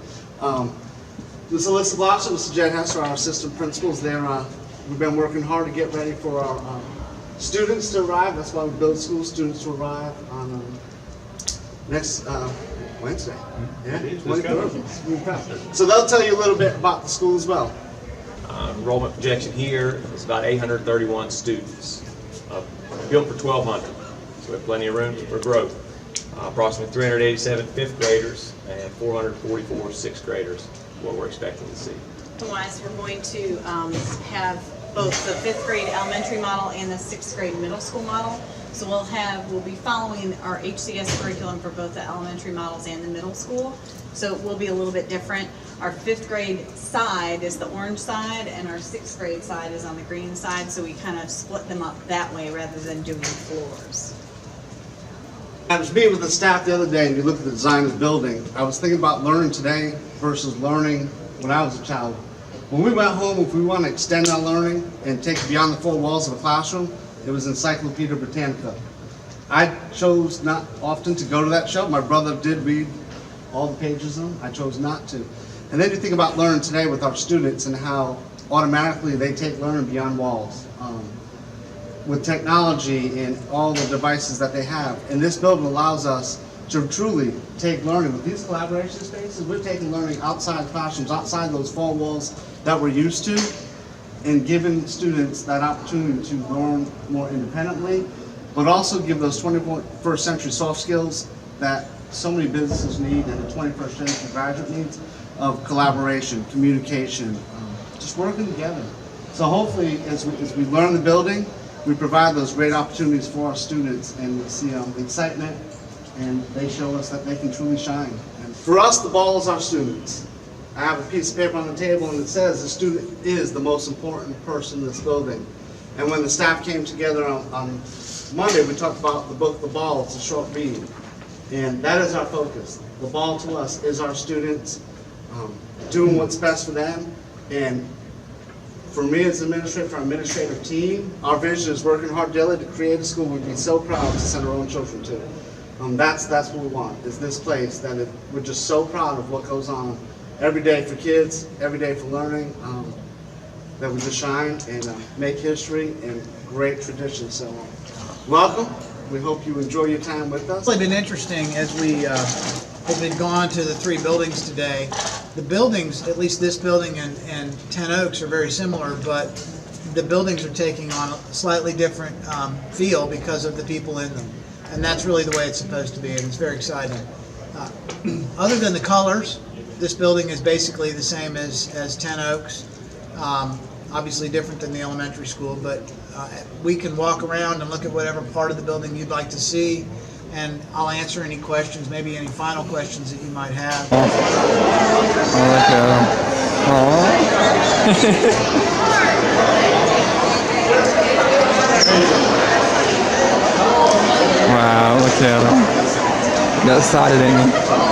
Ms. Alyssa Blossom, Mr. Jed Hester, our assistant principals, we've been working hard to get ready for our students to arrive. That's why we build school students to arrive on next Wednesday. Yeah, 23rd. So they'll tell you a little bit about the school as well. Enrollment projection here is about 831 students. Built for 1,200, so we have plenty of room for growth. Approximately 387 fifth graders and 444 sixth graders, what we're expecting to see. Wise, we're going to have both the 5th grade elementary model and the 6th grade middle school model. So we'll be following our HCS curriculum for both the elementary models and the middle school. So it will be a little bit different. Our 5th grade side is the orange side, and our 6th grade side is on the green side. So we kind of split them up that way rather than doing floors. I was meeting with the staff the other day, and you look at the design of the building. I was thinking about learning today versus learning when I was a child. When we went home, if we want to extend our learning and take it beyond the 4 walls of a classroom, it was Encyclopedia Britannica. I chose not often to go to that show. My brother did read all the pages of them. I chose not to. And then you think about learning today with our students and how automatically they take learning beyond walls. With technology and all the devices that they have. And this building allows us to truly take learning. With these collaboration spaces, we're taking learning outside classrooms, outside those 4 walls that we're used to, and giving students that opportunity to learn more independently, but also give those 21st century soft skills that so many businesses need and the 21st century graduate needs of collaboration, communication, just working together. So hopefully as we learn the building, we provide those great opportunities for our students, and we see the excitement, and they show us that they can truly shine. And for us, the ball is our students. I have a piece of paper on the table, and it says the student is the most important person in this building. And when the staff came together on Monday, we talked about the book, The Ball. It's a short read. And that is our focus. The ball to us is our students doing what's best for them. And for me as an administrator, for our administrative team, our vision is working hard daily to create a school we'd be so proud to send our own children to. That's what we want, is this place that we're just so proud of what goes on every day for kids, every day for learning, that we just shine and make history and great traditions. So welcome. We hope you enjoy your time with us. It's really been interesting as we have been gone to the 3 buildings today. The buildings, at least this building and 10 Oaks, are very similar, but the buildings are taking on a slightly different feel because of the people in them. And that's really the way it's supposed to be, and it's very exciting. Other than the colors, this building is basically the same as 10 Oaks. Obviously different than the elementary school, but we can walk around and look at whatever part of the building you'd like to see, and I'll answer any questions, maybe any final questions that you might have. Wow, look at him. got excited in me.